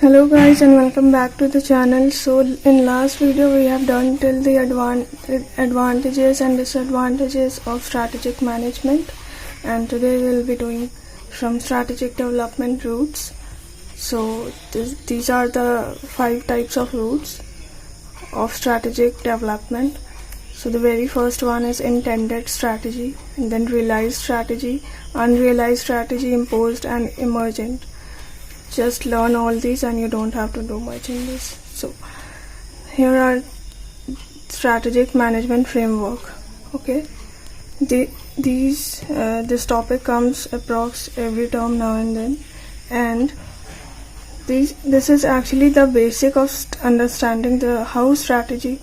Hello guys and welcome back to the channel. So in last video we have done till the advantages and disadvantages of strategic management, and today we will be doing from strategic development routes. So these are the 5 types of routes of strategic development. So the very first one is intended strategy, and then realized strategy, unrealized strategy, imposed and emergent. Just learn all these and you don't have to do much in this. So here are strategic management framework. Okay, this topic comes approx every term now and then, and this is actually the basic of understanding how strategy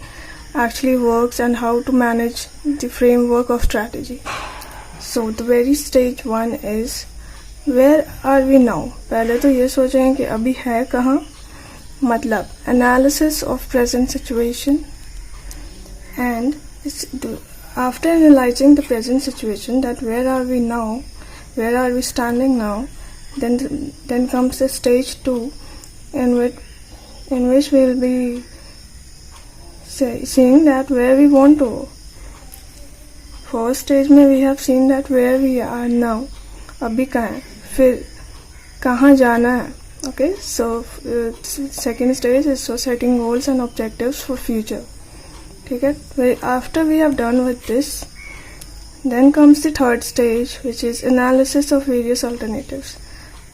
actually works and how to manage the framework of strategy. So the very stage 1 is where are we now. पहले तो ये सोचें कि अभी है कहाँ, मतलब analysis of present situation, and after analyzing the present situation, that where are we now, where are we standing now, then comes the stage 2 in which we will be seeing that where we want to go. First stage में we have seen that where we are now, अभी कहाँ है, फिर कहाँ जाना है. Okay, so second stage is so setting goals and objectives for future. ठीक है, after we have done with this, then comes the third stage, which is analysis of various alternatives.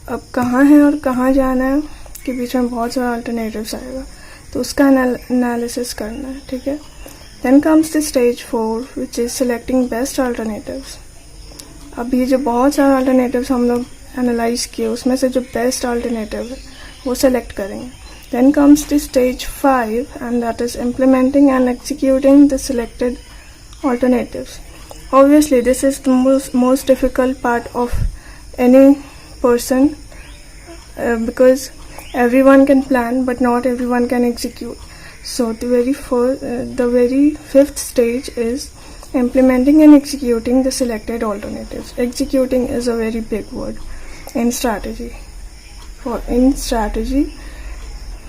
अब कहाँ है और कहाँ जाना है के बीच में बहुत सारा alternatives आएगा, तो उसका analysis करना है. ठीक है, then comes the stage 4, which is selecting best alternatives. अब ये जो बहुत सारे alternatives हम लोग एनालाइज किए, उसमें से जो बेस्ट अल्टरनेटिव है वो सेलेक्ट करेंगे. Then comes the stage 5, and that is implementing and executing the selected alternatives. Obviously this is the most difficult part of any person, because everyone can plan but not everyone can execute. So the very fifth stage is implementing and executing the selected alternatives. Executing is a very big word in strategy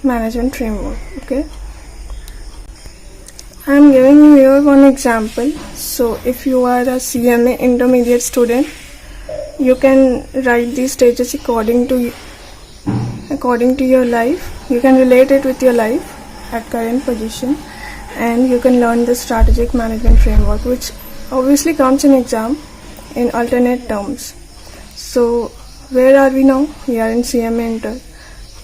management framework. Okay, I am giving you here one example. So if you are a CMA intermediate student, you can write these stages according to your life. You can relate it with your life at current position, and you can learn the strategic management framework, which obviously comes in exam in alternate terms. So where are we now? We are in CMA Inter.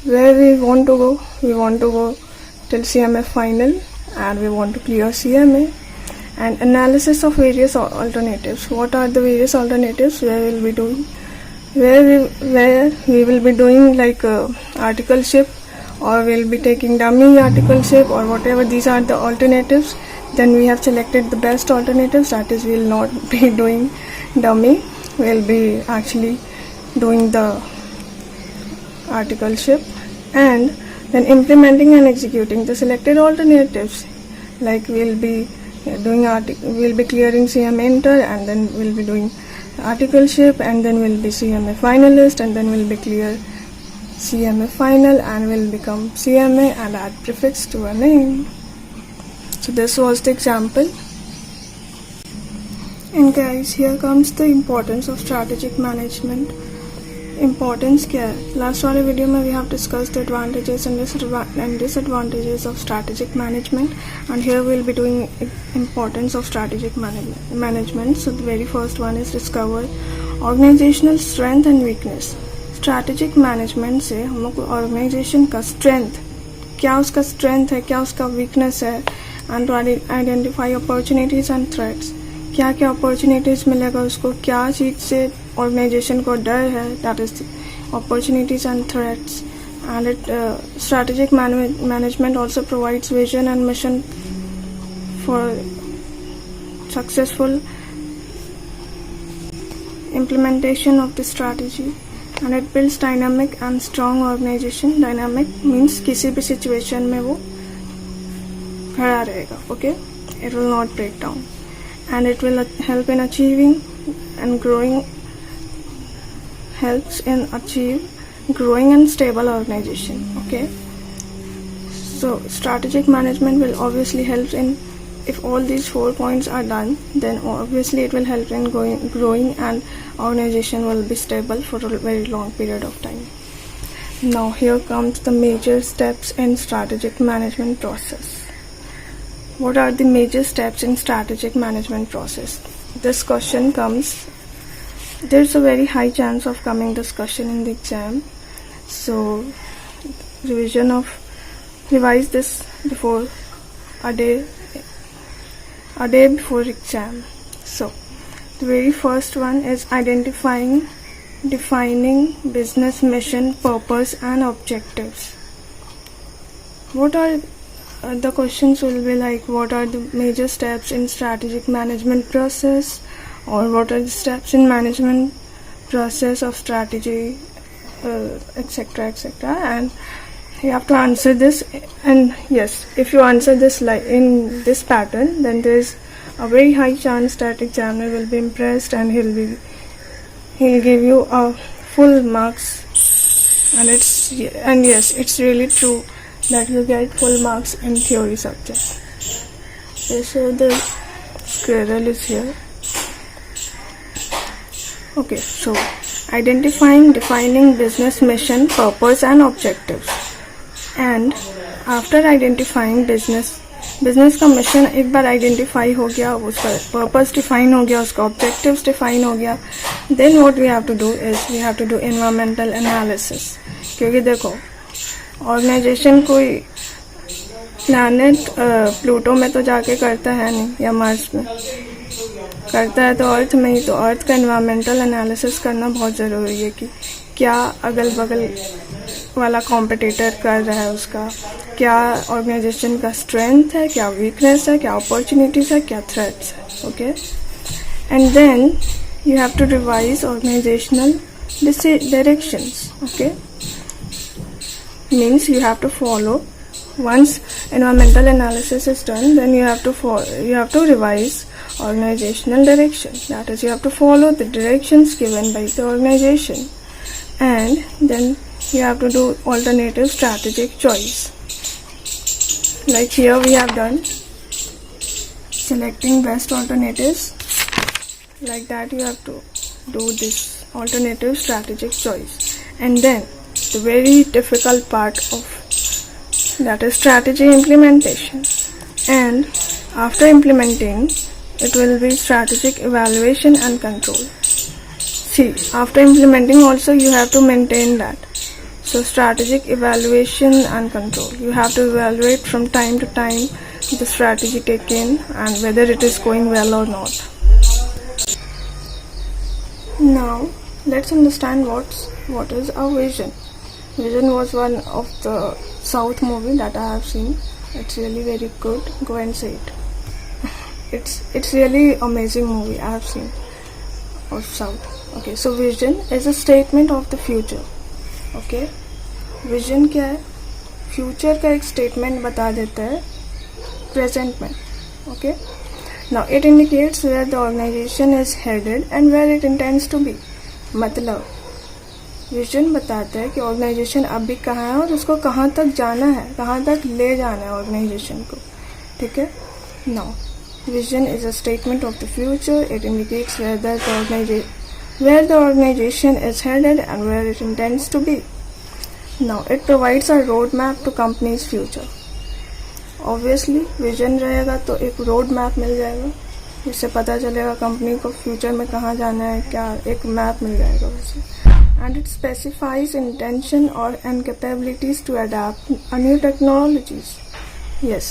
Where we want to go? We want to go till CMA final, and we want to clear CMA. And analysis of various alternatives. What are the various alternatives? Where we will be doing? Where we will be doing like articleship, or we'll be taking dummy articleship, or whatever. These are the alternatives. Then we have selected the best alternatives, that is, we'll not be doing dummy, we'll be actually doing the articleship. And then implementing and executing the selected alternatives, like we'll be clearing CMA Inter, and then we'll be doing articleship, and then we'll be CMA finalist, and then we'll be clear CMA final, and will become CMA and add prefix to a name. So this was the example. And guys, here comes the importance of strategic management. Importance क्या है? Last वाले video में we have discussed the advantages and disadvantages of strategic management, and here we will be doing importance of strategic management. So the very first one is discover organizational strength and weakness. Strategic management से हम लोग को organisation का strength, क्या उसका strength है, क्या उसका वीकनेस है, and to identify opportunities and threats. क्या क्या अपॉर्चुनिटीज मिलेगा उसको, क्या चीज़ से ऑर्गेनाइजेशन को डर है, that is opportunities and threats. And strategic management also provides vision and mission for successful implementation of the strategy. And it builds dynamic and strong organization. Dynamic means किसी भी situation में वो खड़ा रहेगा. Okay, it will not break down, and it will help in achieving and growing. Helps in achieve growing and stable organization. Okay, so strategic management will obviously help in, if all these 4 points are done, then obviously it will help in growing and organization will be stable for a very long period of time. Now here comes the major steps in strategic management process. What are the major steps in strategic management process? This question comes, there's a very high chance of coming this question in the exam. So revise this before a day before exam. So the very first one is defining business mission, purpose and objectives. What are the questions will be like, what are the major steps in strategic management process, or what are the steps in management process of strategy, etc., etc., and you have to answer this. And yes, if you answer this like in this pattern, then there is a very high chance that examiner will be impressed and he'll give you a full marks. And yes, it's really true that you get full marks in theory subject. Okay, so the squirrel is here. Okay, so defining business mission, purpose and objectives. And after identifying business का mission एक बार identify हो गया, उसका purpose define हो गया, उसका objectives define हो गया, then what we have to do is we have to do environmental analysis. क्योंकि देखो, ऑर्गेनाइजेशन कोई प्लैनेट प्लूटो में तो जाके करता है नहीं, या मार्स में करता है तो अर्थ में ही. तो अर्थ का एनवायरमेंटल एनालिसिस करना बहुत ज़रूरी है कि क्या अगल बगल वाला कॉम्पिटिटर कर रहा है, उसका क्या ऑर्गेनाइजेशन का स्ट्रेंथ है, क्या वीकनेस है, क्या अपॉर्चुनिटीज़ है, क्या थ्रेट्स है. Okay, and then you have to revise organisational directions. Okay, means you have to follow, once environmental analysis is done, then you have to revise organizational direction. That is, you have to follow the directions given by the organization, and then you have to do alternative strategic choice. Like here we have done selecting best alternatives. Like that you have to do this alternative strategic choice. And then the very difficult part of that is strategy implementation. And after implementing, it will be strategic evaluation and control. See, after implementing also you have to maintain that. So strategic evaluation and control, you have to evaluate from time to time the strategy taken and whether it is going well or not. Now let's understand what is a vision. Vision was one of the South movie that I have seen. It's really very good. Go and see it. It's really amazing movie I have seen of South. Okay, so vision is a statement of the future. Okay, vision क्या है? Future का एक statement बता देता है present में. Okay, now it indicates where the organization is headed and where it intends to be. मतलब vision बताता है कि ऑर्गेनाइजेशन अभी कहाँ है और उसको कहाँ तक जाना है, कहाँ तक ले जाना है ऑर्गेनाइजेशन को. ठीक है. Now vision is a statement of the future. It indicates where the organization is headed and where it intends to be. Now it provides a roadmap to company's future. Obviously vision रहेगा तो एक road map मिल जाएगा, जिससे पता चलेगा company को future में कहाँ जाना है, क्या एक मैप मिल जाएगा वैसे. And it specifies intention and capabilities to adapt new technologies. Yes.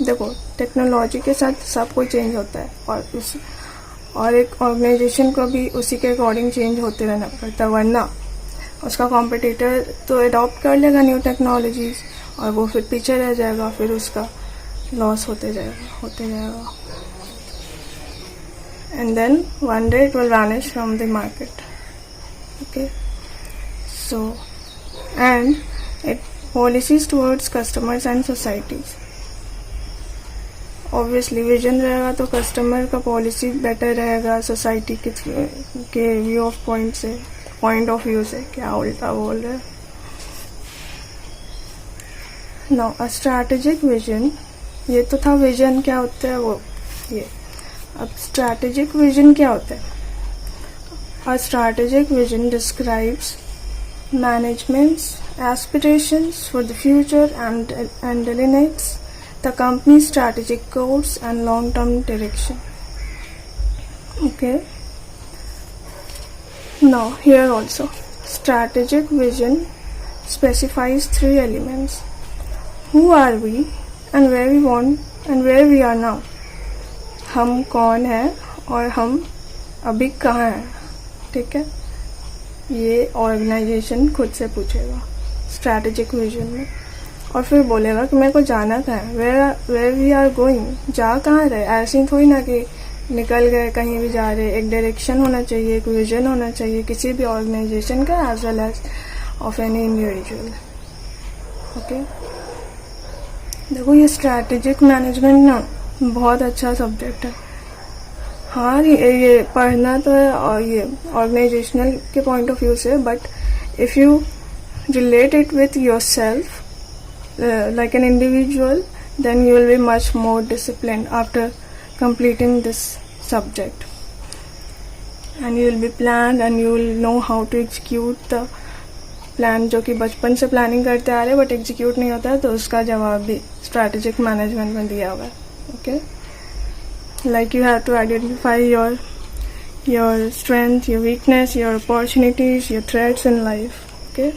देखो, टेक्नोलॉजी के साथ सब कुछ चेंज होता है और एक ऑर्गेनाइजेशन को भी उसी के अकॉर्डिंग चेंज होते रहना पड़ता है, वरना उसका कॉम्पिटिटर तो अडॉप्ट कर लेगा न्यू टेक्नोलॉजीज और वो फिर पीछे रह जाएगा, फिर उसका लॉस होते जाएगा. And then one day it will vanish from the market. Okay, so and it policies towards customers and societies. Obviously vision रहेगा तो कस्टमर का पॉलिसी बेटर रहेगा सोसाइटी के व्यू ऑफ पॉइंट से. पॉइंट ऑफ व्यू से, क्या उल्टा बोल रहे हैं। नाउ अ स्ट्रैटेजिक विजन, ये तो था विजन क्या होता है वो, ये। अब स्ट्रैटेजिक विजन क्या होता है? A strategic vision describes management's aspirations for the future and delineates the company's strategic course and long-term direction. Okay. Now here also, strategic vision specifies 3 elements: who are we and where we want and where we are now. हम कौन हैं और हम अभी कहाँ हैं, ठीक है। ये ऑर्गेनाइजेशन खुद से पूछेगा स्ट्रैटेजिक विजन में, और फिर बोलेगा कि मेरे को जाना कहाँ है, वेयर वी आर गोइंग, जा कहाँ रहे। ऐसे ही थोड़ी ना कि निकल गए कहीं भी जा रहे। एक डायरेक्शन होना चाहिए, एक विजन होना चाहिए किसी भी ऑर्गेनाइजेशन का, as well as of any individual. Okay, देखो ये स्ट्रैटेजिक मैनेजमेंट ना बहुत अच्छा सब्जेक्ट है। हाँ, ये पढ़ना तो है और ये ऑर्गेनाइजेशनल के पॉइंट ऑफ व्यू से, but if you relate it with yourself like an individual, then you will be much more discipline after completing this subject, and you will be planned and you will know how to execute the plan, जो कि बचपन से planning करते आ रहे but execute नहीं होता है, तो उसका जवाब भी स्ट्रैटेजिक मैनेजमेंट में दिया हुआ है। Okay, like you have to identify your strength, your weakness, your opportunities, your threats in life. Okay,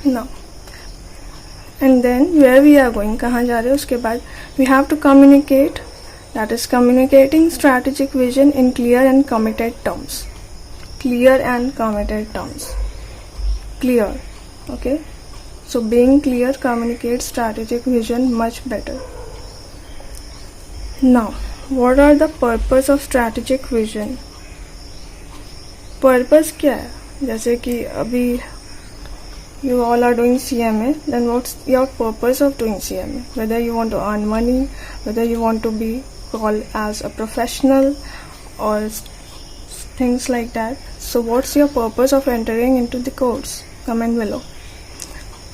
now and then where we are going, कहाँ जा रहे हैं, उसके बाद we have to communicate, that is communicating strategic vision in clear and committed terms. Clear and committed terms. Clear. Okay, so being clear communicates strategic vision much better. Now, what are the purpose of strategic vision? Purpose क्या है? जैसे कि अभी you all are doing CMA, then what's your purpose of doing CMA? Whether you want to earn money, whether you want to be called as a professional or things like that. So what's your purpose of entering into the course? Comment below.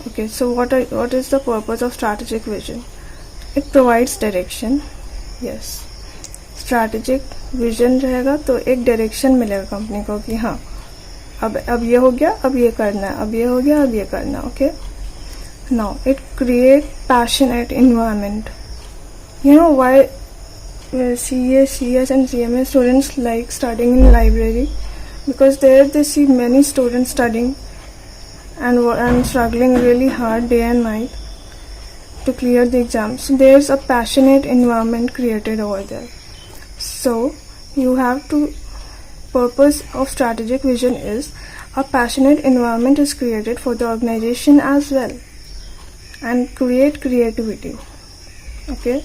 Okay, so what is the purpose of strategic vision? It provides direction. Yes, strategic vision रहेगा तो एक direction मिलेगा company को कि हाँ अब ये हो गया, अब ये करना है, अब ये हो गया, अब ये करना है। Okay, now it create passionate environment. You know why CA, CS and CMA students like studying in library? Because there they see many students studying and struggling really hard day and night to clear the exams. So there's a passionate environment created over there. So you have to, purpose of strategic vision is a passionate environment is created for the organization as well and create creativity. Okay,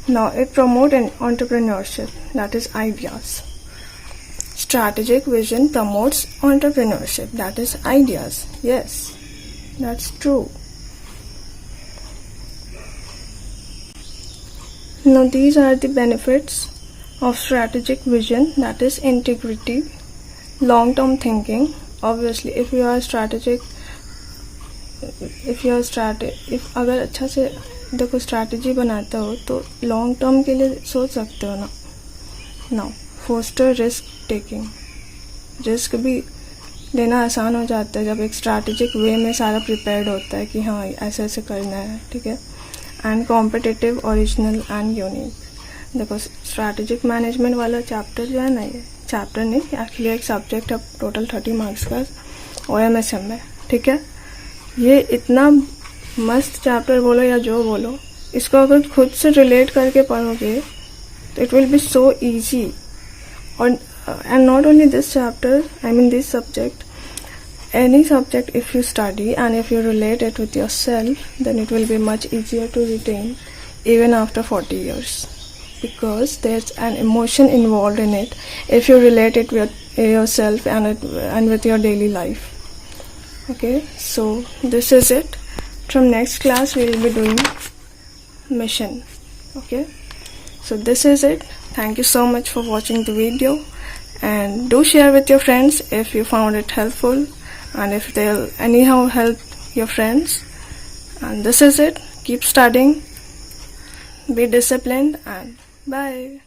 now it promote an entrepreneurship, that is ideas. Strategic vision promotes entrepreneurship, that is ideas. Yes, that's true. Now these are the benefits of strategic vision, that is integrity, long-term thinking. Obviously if you are strategic, if अगर अच्छा से देखो strategy बनाते हो तो long term के लिए सोच सकते हो ना। Now foster risk taking, risk भी लेना आसान हो जाता है जब एक स्ट्रैटेजिक वे में सारा प्रिपेयर्ड होता है कि हाँ ऐसे ऐसे करना है, ठीक है। And competitive, original and unique. देखो स्ट्रैटेजिक मैनेजमेंट वाला चैप्टर जो है ना, ये चैप्टर नहीं एक्चुअली एक सब्जेक्ट है, टोटल 30 मार्क्स का OMSM में, ठीक है। ये इतना मस्त चैप्टर बोलो या जो बोलो, इसको अगर खुद से रिलेट करके पढ़ोगे तो it will be so easy. और and not only this chapter, I mean this subject, any subject if you study and if you relate it with yourself, then it will be much easier to retain even after 40 years, because there's an emotion involved in it if you relate it with yourself and with your daily life. Okay, so this is it. From next class we will be doing mission. Okay, so this is it. Thank you so much for watching the video, and do share with your friends if you found it helpful and if they'll anyhow help your friends. And this is it. Keep studying, be disciplined, and bye.